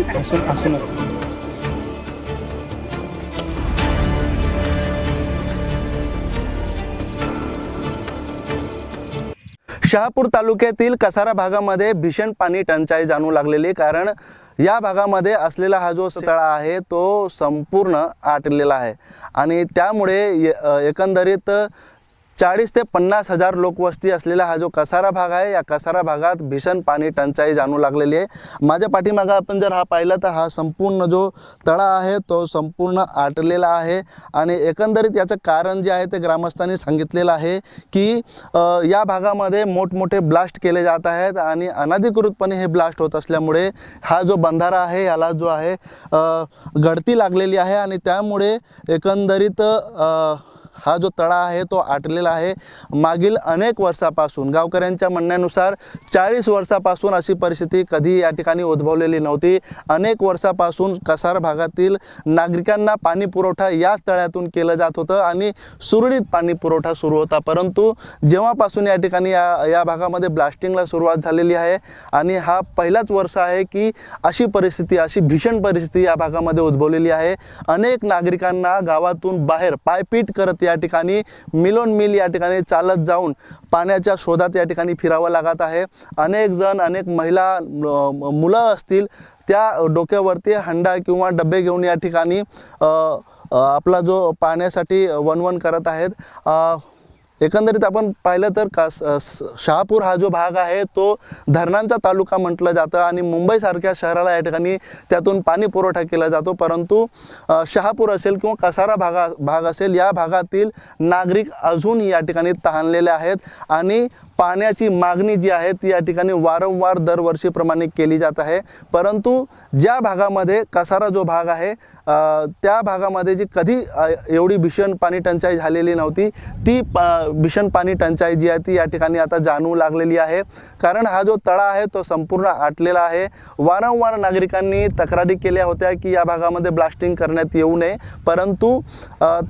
असूनच शहापूर तालुक्यातील कसारा भागामध्ये भीषण पाणी टंचाई जाणवू लागलेली, कारण या भागामध्ये असलेला हा जो तळा आहे तो संपूर्ण आटलेला आहे आणि त्यामुळे एकंदरीत 40 ते 50 हजार लोकवस्ती असलेला हा जो कसारा भाग आहे, या कसारा भागात भीषण पाणी टंचाई जाणवू लागलेली आहे। माझ्या पाठीमागे आपण जर हा पाहिला तर हा संपूर्ण जो तळा आहे तो संपूर्ण आटलेला आहे आणि एकंदरीत याचं कारण जे आहे ते ग्रामस्थांनी सांगितलेलं आहे की या भागामध्ये मोठमोठे ब्लास्ट केले जात आहेत आणि अनधिकृतपणे हे ब्लास्ट होत असल्यामुळे हा जो बंधारा आहे याला जो आहे गळती लागलेली आहे आणि त्यामुळे एकंदरीत हा जो तळा आहे तो आटलेला आहे। मागील अनेक वर्षापासून गावकऱ्यांच्या म्हणण्यानुसार 40 वर्षापासून अशी परिस्थिती कधी या ठिकाणी उद्भवलेली नव्हती। अनेक वर्षापासून कसार भागातील नागरिकांना पाणी पुरवठा याच तळ्यातून केलं जात होतं आणि सुरळीत पाणी पुरवठा सुरू होता, परंतु जेव्हापासून या ठिकाणी या भागामध्ये ब्लास्टिंगला सुरुवात झालेली आहे आणि हा पहिलाच वर्ष आहे की अशी परिस्थिती, अशी भीषण परिस्थिती या भागामध्ये उद्भवलेली आहे। अनेक नागरिकांना गावातून बाहेर पायपीट करत या ठिकाणी मिलोन मिल या ठिकाणी चालत जाऊन पाण्याच्या शोधात या ठिकाणी फिरावं लागत आहे। अनेक जण, अनेक महिला, मुलं असतील त्या डोक्यावरती हंडा किंवा डबे घेऊन या ठिकाणी आपला जो पाण्यासाठी वणवण करत आहेत। एकंदरीत आपण पाहिलं तर शहापूर हा जो भाग आहे तो धरणांचा तालुका म्हटलं जातं आणि मुंबईसारख्या शहराला या ठिकाणी त्यातून पाणी पुरवठा केला जातो, परंतु शहापूर असेल किंवा कसारा भाग असेल या भागातील नागरिक अजून या ठिकाणी तहानलेले आहेत आणि पाण्याची मागणी जी आहे ती या ठिकाणी वारंवार दरवर्षीप्रमाणे केली जात आहे, परंतु ज्या भागामध्ये कसारा जो भाग आहे त्या भागामध्ये जी कधी एवढी भीषण पाणी टंचाई झालेली नव्हती, ती भीषण पाणी टंचाई जी आहे ती या ठिकाणी आता जाणवू लागलेली आहे। कारण हा जो तळा आहे तो संपूर्ण आटलेला आहे। वारंवार नागरिकांनी तक्रारी केल्या होत्या की या भागामध्ये ब्लास्टिंग करण्यात येऊ नये, परंतु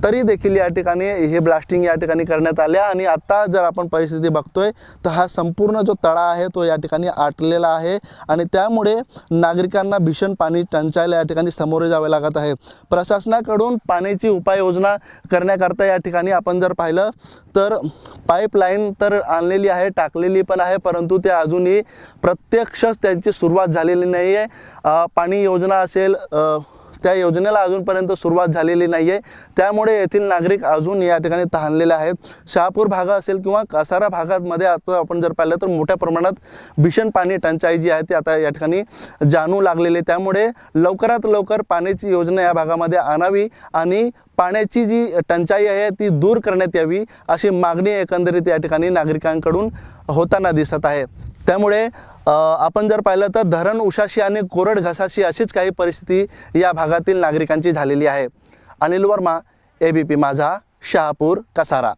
तरी देखील या ठिकाणी हे ब्लास्टिंग या ठिकाणी करण्यात आले आणि आता जर आपण परिस्थिती बघतोय तर हा संपूर्ण जो तळा आहे तो या ठिकाणी आटलेला आहे आणि त्यामुळे नागरिकांना भीषण पाणी टंचाईला या ठिकाणी सामोरे जावे लागत आहे। प्रशासनाकडून पाण्याची उपाययोजना करण्याकरता या ठिकाणी आपण जर पाहिलं तर पाईपलाईन तर आणलेली आहे, टाकलेली पण आहे, परंतु ते अजूनही प्रत्यक्ष त्यांची सुरुवात झालेली नाही आहे। पाणी योजना असेल त्या योजनेला अजूनपर्यंत सुरुवात झालेली नाही आहे, त्यामुळे येथील नागरिक अजून या ठिकाणी तहानलेले आहेत। शहापूर भाग असेल किंवा कसारा भागामध्ये आता आपण जर पाहिलं तर मोठ्या प्रमाणात भीषण पाणी टंचाई जी आहे ती आता या ठिकाणी जाणवू लागलेली, त्यामुळे लवकरात लवकर पाण्याची योजना या भागामध्ये आणावी आणि पाण्याची जी टंचाई आहे ती दूर करण्यात यावी अशी मागणी एकंदरीत या ठिकाणी नागरिकांकडून होताना दिसत आहे। त्यामुळे आपण जर पाहिलं तर धरण उशाशी आणि कोरड घसाशी अशीच काही परिस्थिती या भागातील नागरिकांची झालेली आहे। अनिल वर्मा, ABP माझा, शहापूर, कसारा।